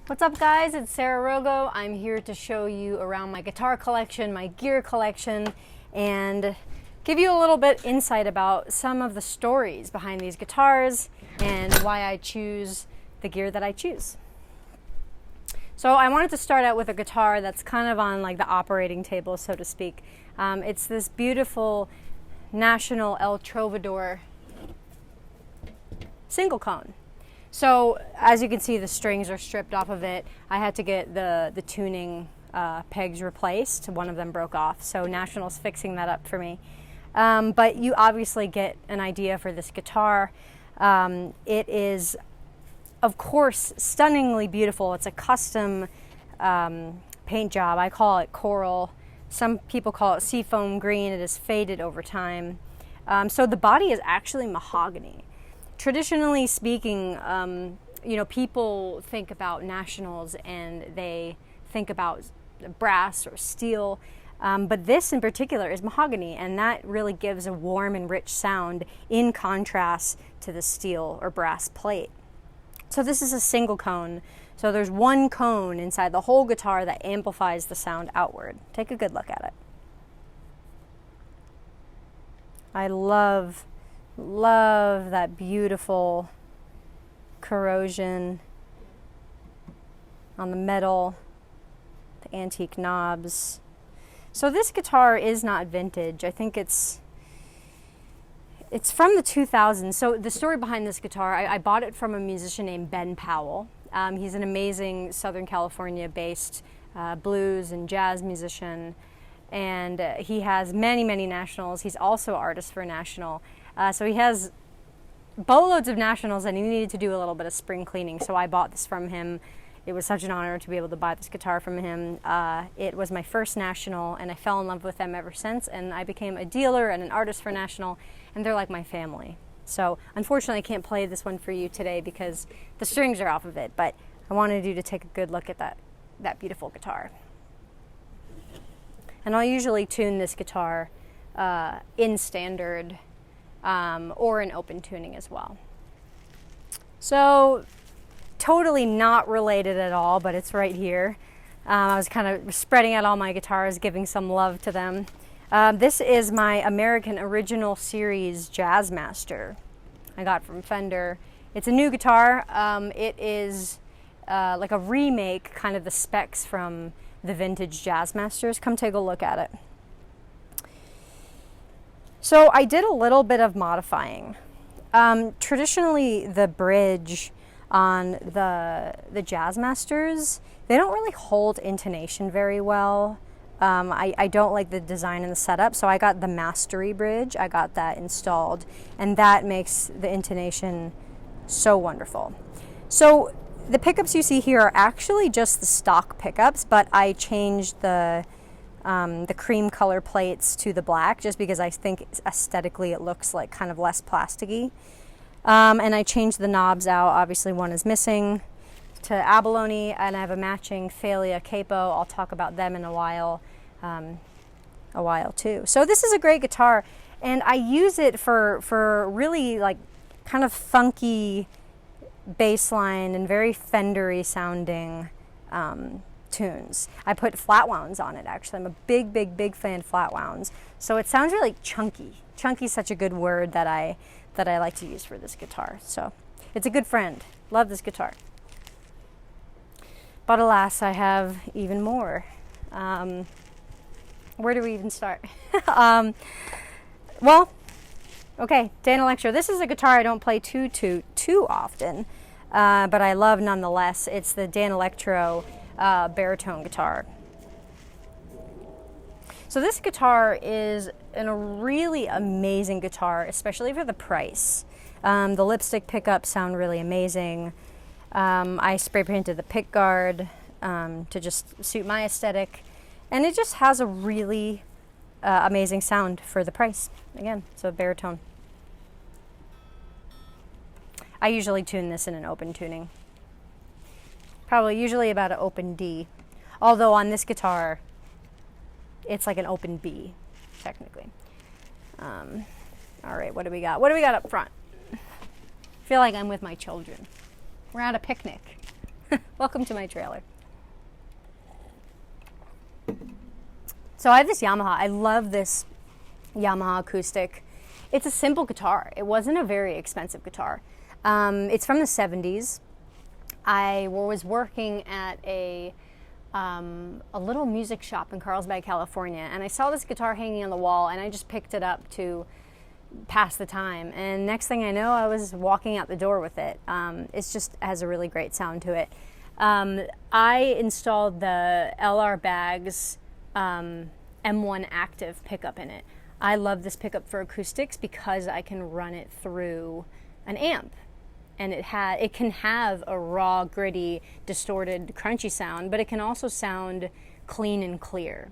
What's up guys, it's Sarah Rogo. I'm here to show you around my guitar collection, my gear collection, and give you a little bit insight about some of the stories behind these guitars and why I choose the gear that I choose. So I wanted to start out with a guitar that's kind of on like the operating table, so to speak. It's this beautiful National El Trovador single cone. So as you can see, the strings are stripped off of it. I had to get the tuning pegs replaced. One of them broke off, so National's fixing that up for me. But you obviously get an idea for this guitar. It is, of course, stunningly beautiful. It's a custom paint job. I call it coral. Some people call it seafoam green. It is faded over time. So the body is actually mahogany. Traditionally speaking, people think about Nationals and they think about brass or steel, but this in particular is mahogany, and that really gives a warm and rich sound in contrast to the steel or brass plate. So this is a single cone, so there's one cone inside the whole guitar that amplifies the sound outward. Take a good look at it. I love that beautiful corrosion on the metal, the antique knobs. So this guitar is not vintage. I think it's from the 2000s. So the story behind this guitar, I bought it from a musician named Ben Powell. He's an amazing Southern California based blues and jazz musician, and he has many Nationals. He's also artist for National. So he has boatloads of Nationals, and he needed to do a little bit of spring cleaning, so I bought this from him. It was such an honor to be able to buy this guitar from him. It was my first National, and I fell in love with them ever since, and I became a dealer and an artist for National, and they're like my family. So unfortunately I can't play this one for you today because the strings are off of it, but I wanted you to take a good look at that beautiful guitar. And I'll usually tune this guitar in standard, or in open tuning as well. So totally not related at all, but it's right here. I was kind of spreading out all my guitars, giving some love to them. This is my American Original Series Jazzmaster I got from Fender. It's a new guitar. It is like a remake, kind of the specs from the vintage Jazzmasters. Come take a look at it. So I did a little bit of modifying. Traditionally, the bridge on the Jazzmasters, they don't really hold intonation very well. I don't like the design and the setup, so I got the Mastery bridge. I got that installed, and that makes the intonation so wonderful. So the pickups you see here are actually just the stock pickups, but I changed the cream color plates to the black just because I think aesthetically it looks like kind of less plasticky. And I changed the knobs out. Obviously one is missing to abalone, and I have a matching Thalia capo. I'll talk about them in a while too. So this is a great guitar, and I use it for really like kind of funky bass line and very Fendery sounding tunes. I put flat wounds on it, actually. I'm a big fan of flat wounds. So it sounds really chunky. Chunky is such a good word that I like to use for this guitar. So it's a good friend. Love this guitar. But alas, I have even more. Where do we even start? Well, okay, Danelectro. This is a guitar I don't play too often, but I love nonetheless. It's the Danelectro Baritone guitar. So this guitar is a really amazing guitar, especially for the price. The lipstick pickups sound really amazing. I spray painted the pick guard to just suit my aesthetic, and it just has a really amazing sound for the price. Again, so baritone. I usually tune this in an open tuning. Usually about an open D. Although on this guitar, it's like an open B, technically. All right, what do we got? What do we got up front? I feel like I'm with my children. We're at a picnic. Welcome to my trailer. So I have this Yamaha. I love this Yamaha acoustic. It's a simple guitar. It wasn't a very expensive guitar. It's from the 70s. I was working at a little music shop in Carlsbad, California, and I saw this guitar hanging on the wall, and I just picked it up to pass the time. And next thing I know, I was walking out the door with it. It just has a really great sound to it. I installed the LR Bags M1 Active pickup in it. I love this pickup for acoustics because I can run it through an amp. And it can have a raw, gritty, distorted, crunchy sound, but it can also sound clean and clear.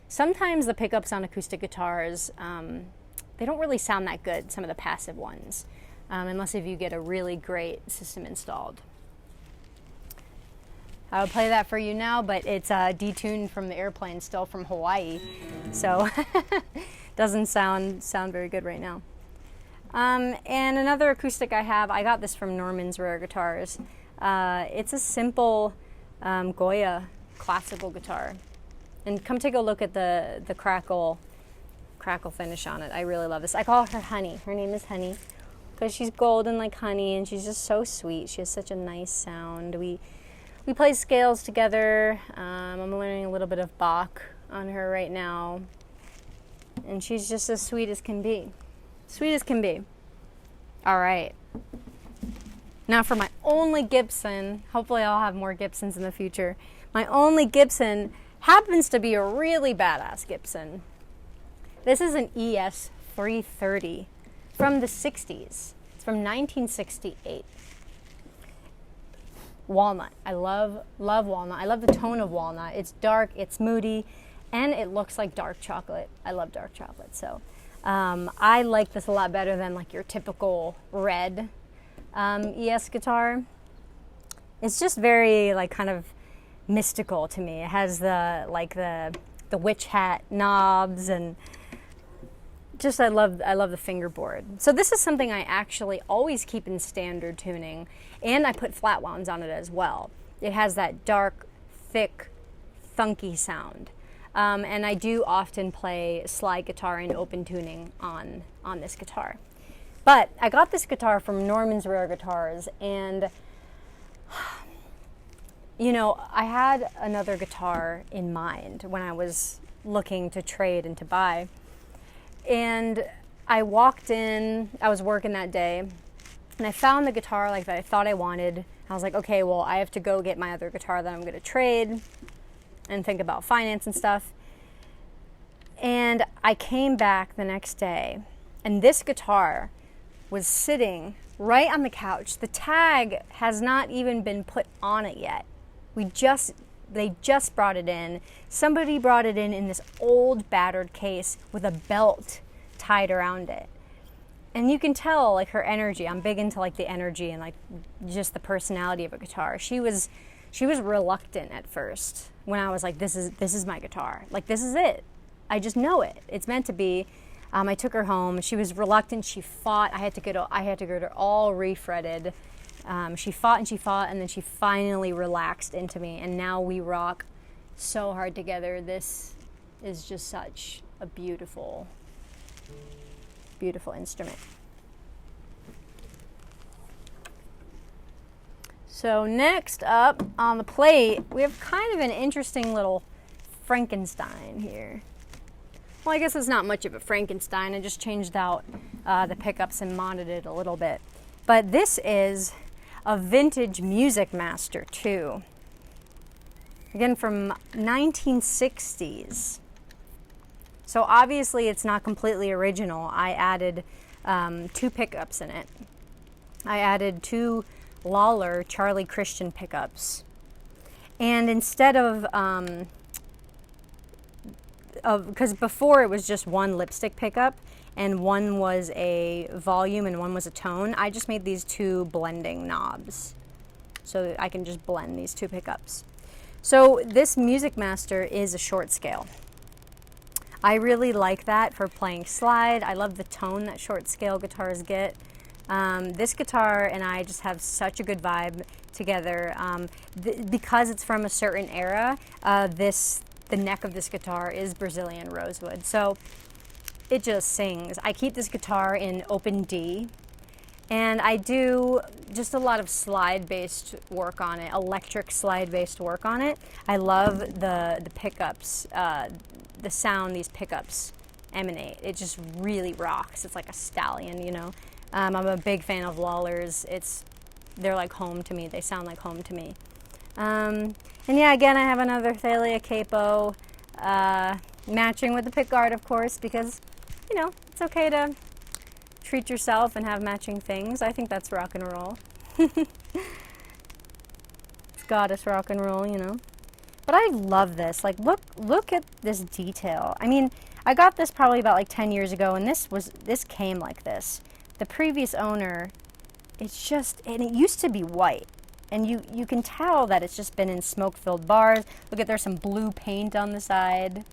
Sometimes the pickups on acoustic guitars, they don't really sound that good, some of the passive ones, unless if you get a really great system installed. I would play that for you now, but it's detuned from the airplane, still from Hawaii, so doesn't sound very good right now. And another acoustic I got this from Norman's Rare Guitars. It's a simple Goya classical guitar. And come take a look at the crackle finish on it. I really love this. I call her Honey. Her name is Honey because she's golden like honey, and she's just so sweet. She has such a nice sound. We play scales together. I'm learning a little bit of Bach on her right now. And she's just as sweet as can be. Sweet as can be. All right. Now for my only Gibson, hopefully I'll have more Gibsons in the future. My only Gibson happens to be a really badass Gibson. This is an ES 330 from the 60s. It's from 1968. Walnut. I love walnut. I love the tone of walnut. It's dark, it's moody, and it looks like dark chocolate. I love dark chocolate, so I like this a lot better than like your typical red ES guitar. It's just very like kind of mystical to me. It has the witch hat knobs, and just I love the fingerboard. So this is something I actually always keep in standard tuning, and I put flat wounds on it as well. It has that dark, thick, thunky sound. And I do often play slide guitar in open tuning on this guitar. But I got this guitar from Norman's Rare Guitars, and you know, I had another guitar in mind when I was looking to trade and to buy. And I walked in, I was working that day, and I found the guitar like that I thought I wanted. I was like, okay, well, I have to go get my other guitar that I'm going to trade and think about finance and stuff. And I came back the next day, and this guitar was sitting right on the couch. The tag has not even been put on it yet. They just brought it in. Somebody brought it in this old battered case with a belt tied around it. And you can tell like her energy. I'm big into like the energy and like just the personality of a guitar. She was reluctant at first when I was like, this is my guitar. Like, this is it. I just know it. It's meant to be. I took her home. She was reluctant. She fought. I had to get her all refretted. She fought, and then she finally relaxed into me. And now we rock so hard together. This is just such a beautiful, beautiful instrument. So next up on the plate, we have kind of an interesting little Frankenstein here. Well, I guess it's not much of a Frankenstein. I just changed out the pickups and modded it a little bit. But this is a vintage Music Master 2. Again, from 1960s. So obviously it's not completely original. I added 2 pickups in it. I added 2 Lawler Charlie Christian pickups. And instead of because before it was just one lipstick pickup, and one was a volume and one was a tone, I just made these 2 blending knobs so that I can just blend these 2 pickups. So this Music Master is a short scale. I really like that for playing slide. I love the tone that short scale guitars get. This guitar and I just have such a good vibe. together. Because it's from a certain era, the neck of this guitar is Brazilian rosewood. So it just sings. I keep this guitar in open D, and I do just a lot of slide-based work on it, electric slide-based work on it. I love the pickups, the sound these pickups emanate. It just really rocks. It's like a stallion, you know. I'm a big fan of Lawlers. They're like home to me. They sound like home to me. And yeah, again, I have another Thalia Capo, matching with the pickguard, of course, because, you know, it's okay to treat yourself and have matching things. I think that's rock and roll. It's goddess rock and roll, you know. But I love this. Like, look at this detail. I mean, I got this probably about like 10 years ago, and this came like this. The previous owner, and it used to be white. And you can tell that it's just been in smoke-filled bars. Look at, there's some blue paint on the side.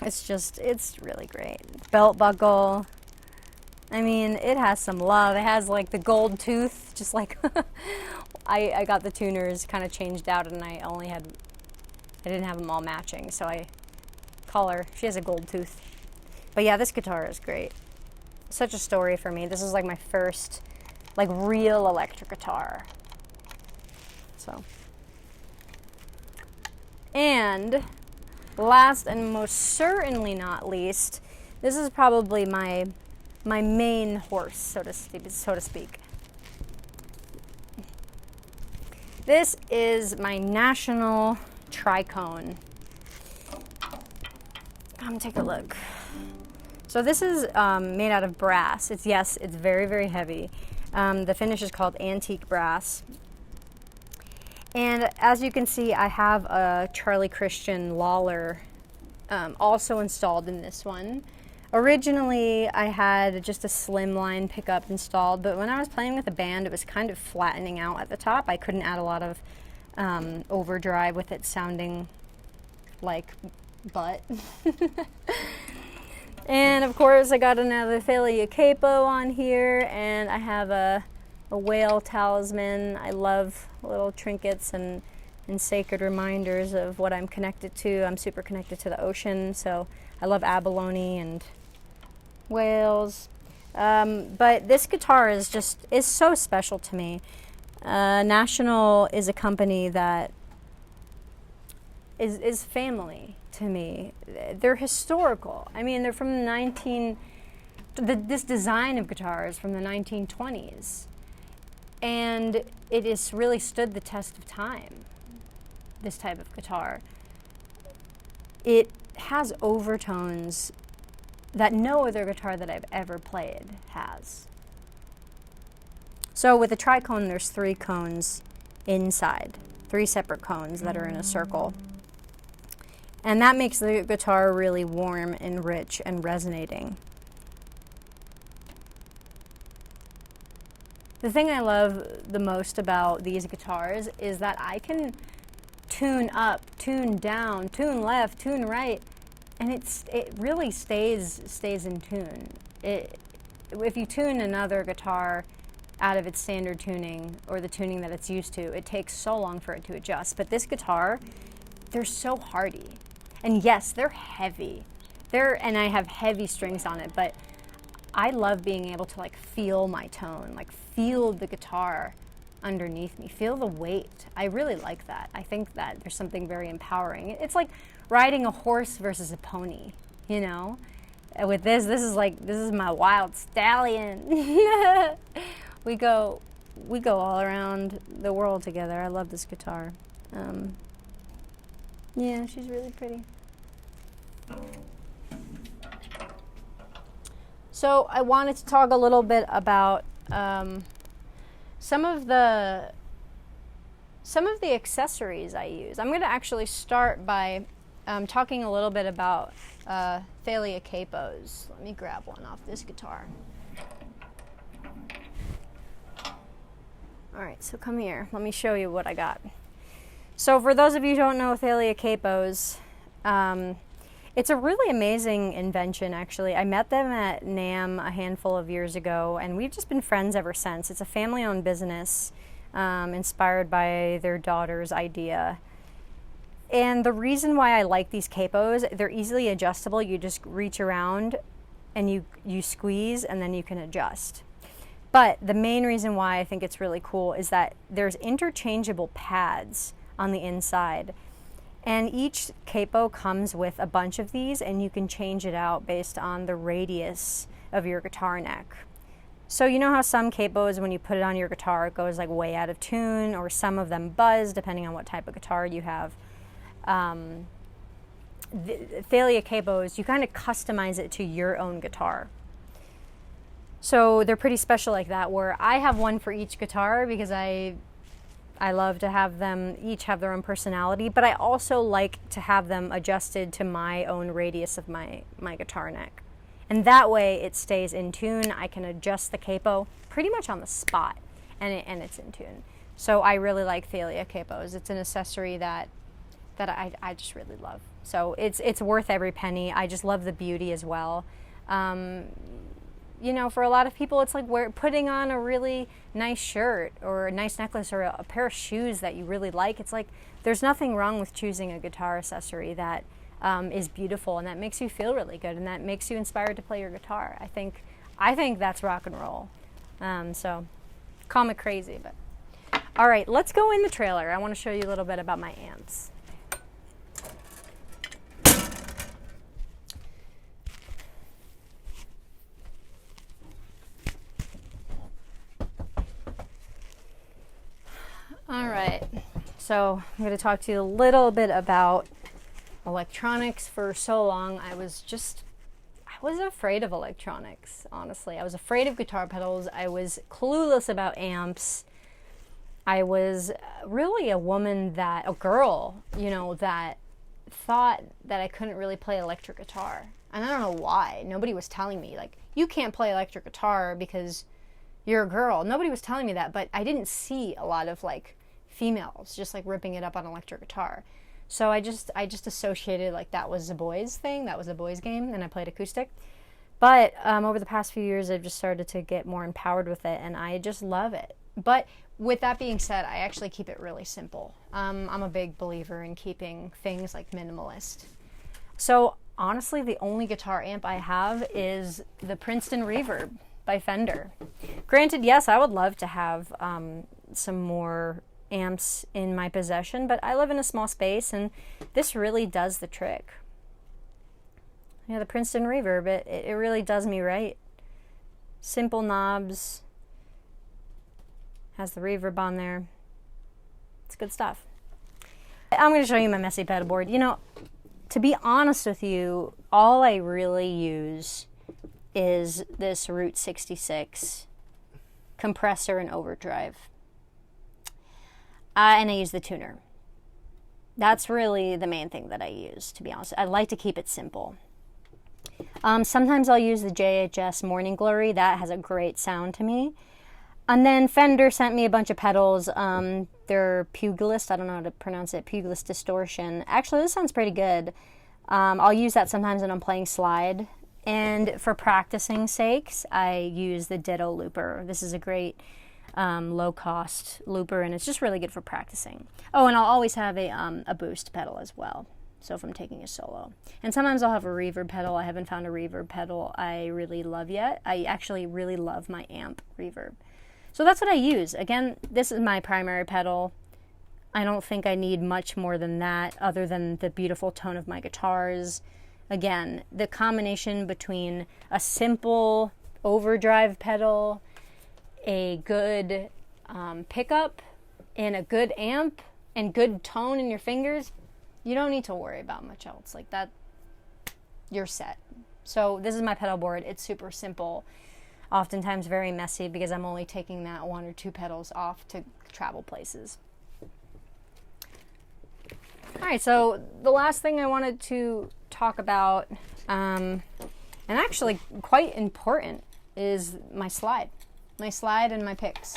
It's really great. Belt buckle. I mean, it has some love. It has like the gold tooth, just like I got the tuners kind of changed out, and I didn't have them all matching, so I call her. She has a gold tooth. But yeah, this guitar is great. Such a story for me. This is like my first like real electric guitar. So, and last and most certainly not least, this is probably my main horse, so to speak. This is my National Tricone. Come take a look. So this is made out of brass. It's very, very heavy. The finish is called antique brass. And as you can see, I have a Charlie Christian Lawler also installed in this one. Originally, I had just a slimline pickup installed, but when I was playing with the band, it was kind of flattening out at the top. I couldn't add a lot of overdrive with it sounding like butt. And of course, I got another Thalia Capo on here, and I have a whale talisman. I love little trinkets and sacred reminders of what I'm connected to. I'm super connected to the ocean, so I love abalone and whales. But this guitar is so special to me. National is a company that is family to me. They're historical. I mean, they're from this design of guitars from the 1920s. And it has really stood the test of time, this type of guitar. It has overtones that no other guitar that I've ever played has. So with the Tricone, there's 3 cones inside, 3 separate cones that are in a circle. And that makes the guitar really warm and rich and resonating. The thing I love the most about these guitars is that I can tune up, tune down, tune left, tune right, and it really stays in tune. If you tune another guitar out of its standard tuning or the tuning that it's used to, it takes so long for it to adjust. But this guitar, they're so hardy. And yes, they're heavy. And I have heavy strings on it, but I love being able to like feel my tone, like feel the guitar underneath me, feel the weight. I really like that. I think that there's something very empowering. It's like riding a horse versus a pony, you know? With this is my wild stallion. We go all around the world together. I love this guitar. Yeah, she's really pretty. So I wanted to talk a little bit about some of the accessories I use. I'm going to actually start by talking a little bit about Thalia Capos. Let me grab one off this guitar. All right, so come here. Let me show you what I got. So for those of you who don't know Thalia Capos, It's a really amazing invention, actually. I met them at NAMM a handful of years ago, and we've just been friends ever since. It's a family-owned business, inspired by their daughter's idea. And the reason why I like these capos, they're easily adjustable. You just reach around and you squeeze, and then you can adjust. But the main reason why I think it's really cool is that there's interchangeable pads on the inside. And each capo comes with a bunch of these, and you can change it out based on the radius of your guitar neck. So you know how some capos, when you put it on your guitar, it goes like way out of tune, or some of them buzz depending on what type of guitar you have. The Thalia capos, you kind of customize it to your own guitar. So they're pretty special like that, where I have one for each guitar because I love to have them each have their own personality, but I also like to have them adjusted to my own radius of my guitar neck. And that way it stays in tune. I can adjust the capo pretty much on the spot, and it's in tune. So I really like Thalia capos. It's an accessory that I just really love. So it's worth every penny. I just love the beauty as well. You know, for a lot of people, it's like putting on a really nice shirt or a nice necklace or a pair of shoes that you really like. It's like there's nothing wrong with choosing a guitar accessory that is beautiful and that makes you feel really good and that makes you inspired to play your guitar. I think that's rock and roll. So call me crazy, but all right, let's go in the trailer. I want to show you a little bit about my amps. All right, so I'm going to talk to you a little bit about electronics. For so long, I was afraid of electronics, honestly. I was afraid of guitar pedals. I was clueless about amps. I was really a girl, you know, that thought that I couldn't really play electric guitar. And I don't know why. Nobody was telling me, like, you can't play electric guitar because you're a girl. Nobody was telling me that, but I didn't see a lot of, like, females just, like, ripping it up on electric guitar. So I just associated, like, that was a boys thing, that was a boys game, and I played acoustic. But over the past few years, I've just started to get more empowered with it, and I just love it. But with that being said, I actually keep it really simple. I'm a big believer in keeping things, like, minimalist. So honestly, the only guitar amp I have is the Princeton Reverb by Fender. Granted, yes, I would love to have some more amps in my possession, but I live in a small space and this really does the trick. Yeah, the Princeton Reverb, it really does me right. Simple knobs, has the reverb on there. It's good stuff. I'm going to show you my messy pedal board. You know, to be honest with you, all I really use is this Route 66 compressor and overdrive. And I use the tuner. That's really the main thing that I use, to be honest. I like to keep it simple. Sometimes I'll use the JHS Morning Glory. That has a great sound to me. And then Fender sent me a bunch of pedals. They're Pugilist. I don't know how to pronounce it. Pugilist Distortion. Actually, this sounds pretty good. I'll use that sometimes when I'm playing slide. And for practicing sakes, I use the Ditto Looper. This is a great low-cost looper, and it's just really good for practicing. Oh, and I'll always have a boost pedal as well, so if I'm taking a solo. And sometimes I'll have a reverb pedal. I haven't found a reverb pedal I really love yet. I actually really love my amp reverb. So that's what I use. Again, this is my primary pedal. I don't think I need much more than that, other than the beautiful tone of my guitars. Again, the combination between a simple overdrive pedal, a good pickup, and a good amp, and good tone in your fingers, you don't need to worry about much else. Like that, you're set. So this is my pedal board. It's super simple, oftentimes very messy because I'm only taking that one or two pedals off to travel places. All right, so the last thing I wanted to talk about, and actually quite important, is my slide. My slide and my picks.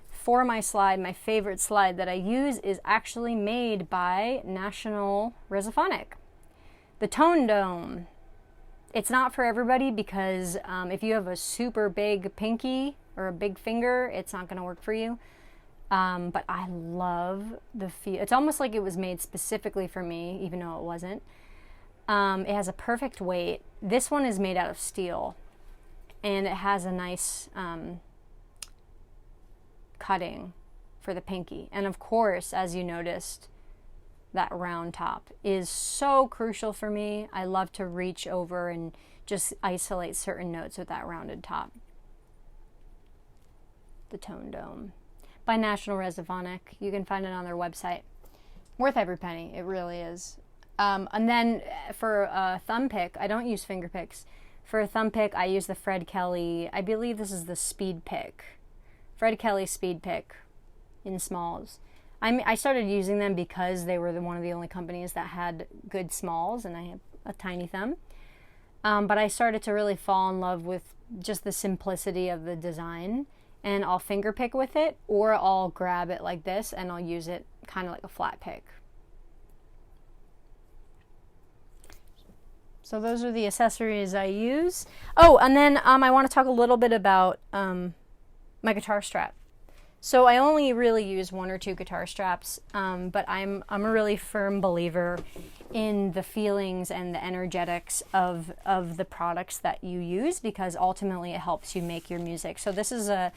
For my slide, my favorite slide that I use is actually made by National Resophonic. The tone dome. It's not for everybody because if you have a super big pinky or a big finger, it's not going to work for you. But I love the feel. It's almost like it was made specifically for me, even though it wasn't. It has a perfect weight. This one is made out of steel, and it has a nice cutting for the pinky. And of course, as you noticed, that round top is so crucial for me. I love to reach over and just isolate certain notes with that rounded top. The Tone Dome by National Resophonic. You can find it on their website. Worth every penny. It really is. And then for a thumb pick, I don't use finger picks. For a thumb pick, I use the Fred Kelly. I believe this is the Speed Pick. Fred Kelly Speed Pick in smalls. I started using them because they were one of the only companies that had good smalls, and I have a tiny thumb. But I started to really fall in love with just the simplicity of the design, and I'll finger pick with it, or I'll grab it like this and I'll use it kind of like a flat pick. So those are the accessories I use. Oh, and then I want to talk a little bit about my guitar strap. So I only really use 1 or 2 guitar straps, but I'm a really firm believer in the feelings and the energetics of the products that you use, because ultimately it helps you make your music. So this is a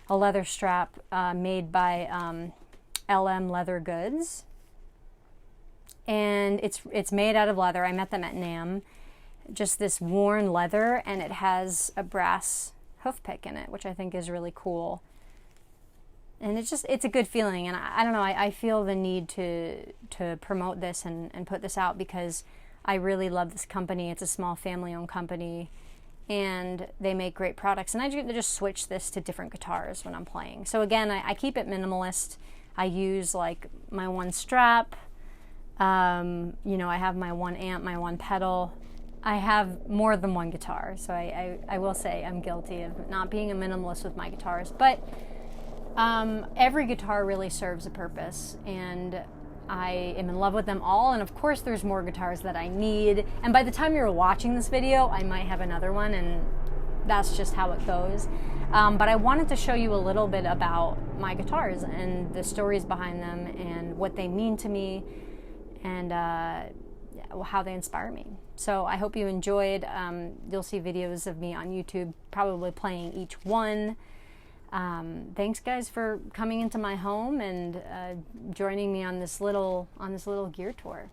leather strap made by LM Leather Goods, and it's made out of leather. I met them at NAMM. Just this worn leather, and it has a brass hoof pick in it, which I think is really cool. And it's a good feeling, and I don't know, I feel the need to promote this and put this out because I really love this company. It's a small family-owned company, and they make great products. And I just switch this to different guitars when I'm playing. So again, I keep it minimalist. I use like my 1 strap. You know, I have my 1 amp, my 1 pedal. I have more than 1 guitar, so I will say I'm guilty of not being a minimalist with my guitars. But every guitar really serves a purpose, and I am in love with them all. And of course there's more guitars that I need, and by the time you're watching this video I might have another one, and that's just how it goes. But I wanted to show you a little bit about my guitars and the stories behind them and what they mean to me, and how they inspire me. So I hope you enjoyed. You'll see videos of me on YouTube probably playing each one. Thanks guys for coming into my home and joining me on this little gear tour.